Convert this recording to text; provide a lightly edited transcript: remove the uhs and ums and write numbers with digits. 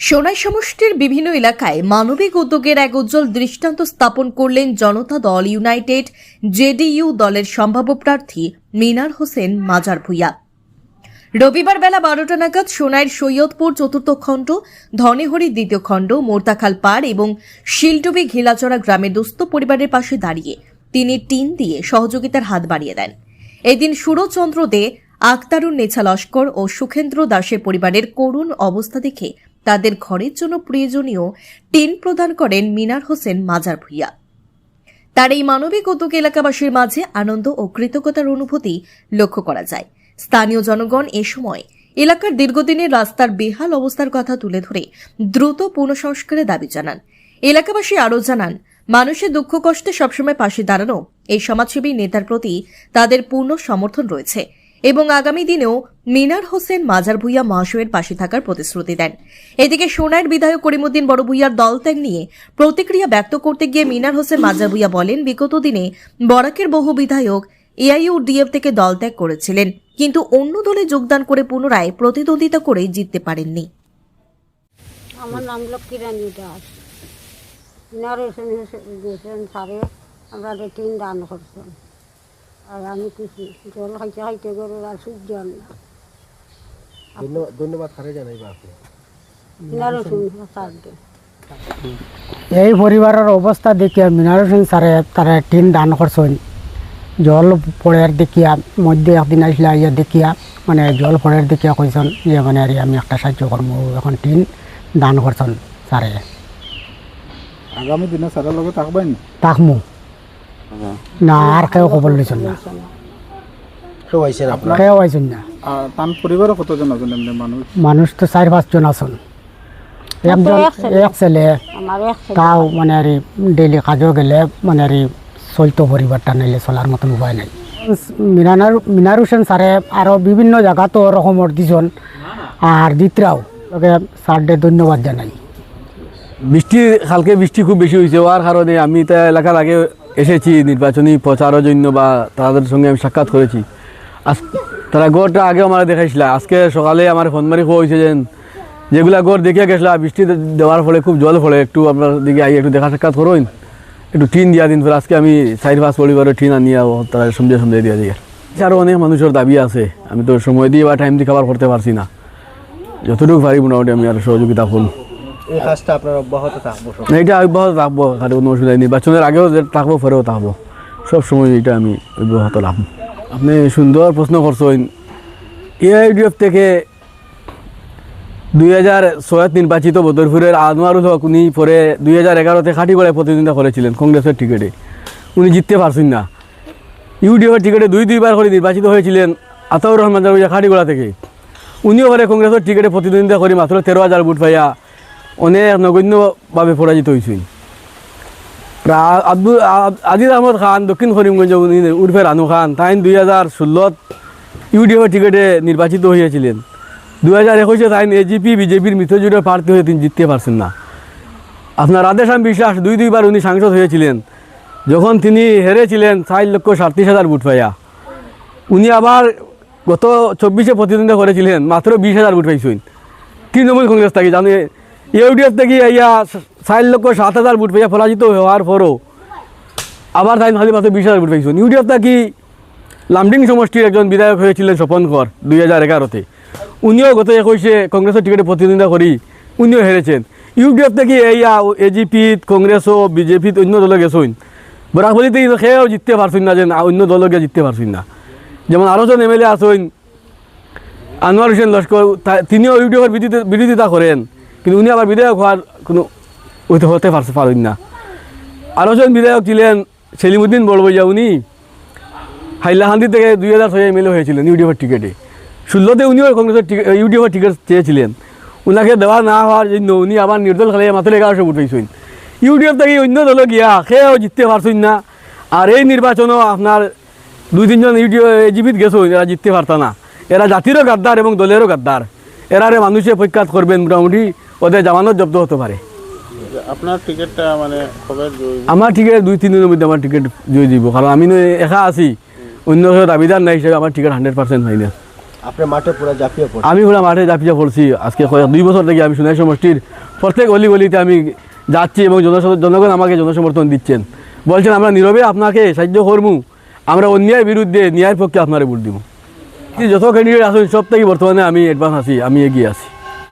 সোনাই সমষ্টির বিভিন্ন এলাকায় মানবিক উদ্যোগের এক উজ্জ্বল দৃষ্টান্ত স্থাপন করলেন জনতা দল ইউনাইটেড জেডিইউ দলের সম্ভাব্য প্রার্থী মিনার হোসেন মাজার ভূঁইয়া। রবিবার বেলা 12টা নাগাদ সোনাইয়ের সৈয়দপুর চতুর্থ খণ্ড, ধনেহরি দ্বিতীয় খণ্ড, মোর্তাখাল পাড় এবং শিলডুবি ঘিলাচড়া গ্রামের দুস্থ পরিবারের পাশে দাঁড়িয়ে তিনি টিন দিয়ে সহযোগিতার হাত বাড়িয়ে দেন। এদিন সুরচন্দ্র দে, আক্তারুন নেছা লস্কর ও সুখেন্দ্র দাসের পরিবারের করুণ অবস্থা দেখে তাদের ঘরের জন্য প্রয়োজনীয় টিন প্রদান করেন মিনার হোসেন মাজার ভূঁইয়া। তার এই মানবিক উদ্যোগ এলাকাবাসীর মাঝে আনন্দ ও কৃতজ্ঞতার অনুভূতি লক্ষ্য করা যায়। স্থানীয় জনগণ এ সময় এলাকার দীর্ঘদিনের রাস্তার বেহাল অবস্থার কথা তুলে ধরে দ্রুত পুনঃসংস্কারের দাবি জানান। এলাকাবাসী আরও জানান, মানুষের দুঃখ কষ্টে সবসময় পাশে দাঁড়ানো এই সমাজসেবী নেতার প্রতি তাদের পূর্ণ সমর্থন রয়েছে এবং আগামী দিনেও মিনার হোসেন মাজার ভূঁইয়া মহাশয়ের পাশে থাকার প্রতিশ্রুতি দেন। এদিকে সোনাইয়ের বিধায়ক করিমউদ্দিন বড় ভূঁইয়ার দলত্যাগ নিয়ে প্রতিক্রিয়া ব্যক্ত করতে গিয়ে মিনার হোসেন মাজার ভূঁইয়া বলেন, বিগত দিনে বরাকের বহু বিধায়ক এআইইউডিএফ থেকে দলত্যাগ করেছিলেন, কিন্তু অন্য দলে যোগদান করে পুনরায় প্রতিদ্বন্দ্বিতা করে জিততে পারেননি। আমার নাম লক্ষ্মী রানী দাস। মিনার হোসেন সারে আমরা টিন দান করছেন, আর আমি কিছু জল খাইতে খাইতে গরুর আর সূর্য না। ধন্যবাদ স্যারে জানাইবা আপনি। মিনার হোসেন স্যারকে এই পরিবারের অবস্থা দেখিয়া মিনার হোসেন স্যারে তারা টিন দান করছেন। জল পড়ের দেখিয়া মধ্যে একদিন আসলে ইয়া দেখিয়া মানে জল পড়ের দেখিয়া কইছেন যে মানে আর আমি একটা সাহায্য করবো, এখন টিন দান করছেন স্যারে। আগামী দিনে স্যারের লগে থাকবেন? তাকমু না, আর কেউ খবর লইছেন না, কেউ আইছেন আপনার? কেউ আইছেন না। তার পরিবারে কতজন আছেন এমনি মানুষ? মানুষ তো 4-5 জন আছেন। একজন এক ছেলে, আমার এক ছেলে। তাও মানে আর ডেইলি কাজও গেলে মানে আর চলতো পরিবারটা, নাইলে চলার মতন উপায় নাই। মিনার হোসেন স্যারে আরও বিভিন্ন জায়গাতো রকমের দিছেন, আর দিতরাও তোকে স্যারদের ধন্যবাদ জানাই। কালকে বৃষ্টি খুব বেশি হয়েছে, ওর কারণে আমি তা এলাকার আগে এসেছি নির্বাচনী প্রচারের জন্য, বা তাদের সঙ্গে আমি সাক্ষাৎ করেছি। তারা গড়টা আগে আমার দেখাইছিল, আজকে সকালে আমার ফোন মারি হয়েছে যেগুলা গড় দেখিয়ে গেছিল বৃষ্টি দেওয়ার ফলে খুব জল পড়ে, একটু আপনার দিকে আই একটু দেখা সাক্ষাৎ করুন, একটু টিন দিয়া দিন। ফলে আজকে আমি 4-5 পরিবারের টিন আনিয়া তারা সন্ধ্যে দিয়ে দিয়ে। আরও অনেক মানুষের দাবি আছে, আমি তো সময় দিয়ে বা টাইম দিয়ে খাবার করতে পারছি না, যতটুকু পারি মোটামুটি আমি আর সহযোগিতা করুন। এই কাজটা আপনার অব্যাহত থাকবো? এইটা অব্যাহত থাকবো, কারো কোনো অসুবিধা নেই। নির্বাচনের আগেও যে থাকবো, পরেও থাকবো, সব সময় এটা আমি অব্যাহত রাখবো। আপনি সুন্দর প্রশ্ন করছেন। এআইইউডিএফ থেকে 2006 নির্বাচিত বদরপুরের আনোয়ারুল হক, উনি পরে 2011-তে খাটিগড়ায় প্রতিদ্বন্দ্বিতা করেছিলেন কংগ্রেসের টিকিটে, উনি জিততে পারছেন না। ইউডিএফের টিকিটে 2-2বার করে নির্বাচিত হয়েছিলেন আতাউর রহমান খাটিগড়া থেকে, উনিও পরে কংগ্রেসের টিকিটে প্রতিদ্বন্দ্বিতা করে মাত্র 13,000 ভোট পাইয়া অনেক নগণ্যভাবে পরাজিত হয়েছেন। আজিজ আহমদ খান দক্ষিণ করিমগঞ্জ উর্ফে রানু খান, তাই 2016 ইউডিএফের টিকিটে নির্বাচিত হয়েছিলেন। 2021-এ তাই এজিপি বিজেপির মিত্রজোটের প্রার্থী হয়ে তিনি জিততে পারছেন না। আপনার রাধেশ্যাম বিশ্বাস 2-2বার উনি সাংসদ হয়েছিলেন, যখন তিনি হেরেছিলেন 4,37,000 ভোট পাইয়া। উনি আবার গত 24-এ প্রতিদ্বন্দ্বিতা করেছিলেন, মাত্র 20,000 ভোট পাইছেন তৃণমূল কংগ্রেস থেকে। জানে ইউডিএফ থেকে ইয়া 4,07,000 ভোট পাইয়া পরাজিত হওয়ার পরও আবার তাই মাত্র 20,000 ভোট পাইছেন। ইউডিএফ থেকে লামডিং সমষ্টির একজন বিধায়ক হয়েছিলেন স্বপন কর 2011-তে, উনিও গত 21-এ কংগ্রেসের টিকিটে প্রতিদ্বন্দ্বিতা করি উনিও হেরেছেন। ইউডিএফ থেকে এইয়া এজিপিত, কংগ্রেসও, বিজেপিত অন্য দলে গেছেন, বরাকবলিতে সেও জিততে পারছেন না, যে অন্য দলে গিয়ে জিততে পারছেন না। যেমন আরও জন এমএলএ আছেন, আনোয়ার হোসেন লস্কর, তিনিও ইউডিএফের বিরোধিতা করেন, কিন্তু উনি আবার বিধায়ক হওয়ার কোনো হতে পারেন না। আরও জন বিধায়ক ছিলেন সেলিমউদ্দিন বড় ভূঁইয়া, উনি হাইলাকান্দি থেকে 2006 এমএলএ হয়েছিলেন ইউডিএফের টিকিটে। 16-তে উনিও কংগ্রেসের ইউডিএফের টিকিট চেয়েছিলেন, উনাকে দেওয়া না হওয়ার জন্য উনি আবার নির্দল খেলে মাত্র 1100 ভোট পাইছেন। ইউডিএফ থেকে অন্য দলে গিয়া সেও জিততে পারছেন না। আর এই নির্বাচনও আপনার 2-3 জন এজিপিত গেছেন, এরা জিততে পারত না। এরা জাতিরও গাদ্দার এবং দলেরও গাদ্দার, এরারে মানুষে প্রখ্যাত করবেন, মোটামুটি ওদের জামানত জব্দ হতে পারে। আপনার টিকিটটা মানে কবে? আমার টিকিট 2-3 দিনের মধ্যে আমার টিকিট জয় দিব, কারণ আমি একা আছি, অন্য দাবিদার নাই হিসেবে আমার টিকিট 100% হয় না। আপনি মাঠে পুরো ঝাঁপিয়ে পড়েন। আমি পুরো মাঠে ঝাঁপিয়ে পড়ছি। আজকে 2 বছর থেকে আমি সোনাই সমষ্টির প্রত্যেক অলি গলিতে আমি যাচ্ছি এবং জনগণ আমাকে জনসমর্থন দিচ্ছেন, বলছেন আমরা নীরবে আপনাকে সাহায্য করবো, আমরা অন্যায়ের বিরুদ্ধে ন্যায়ের পক্ষে আপনারা ভোট দিব। যত ক্যান্ডিডেট আসুন সব থেকে বর্তমানে আমি অ্যাডভান্স আছি, আমি এগিয়ে আছি।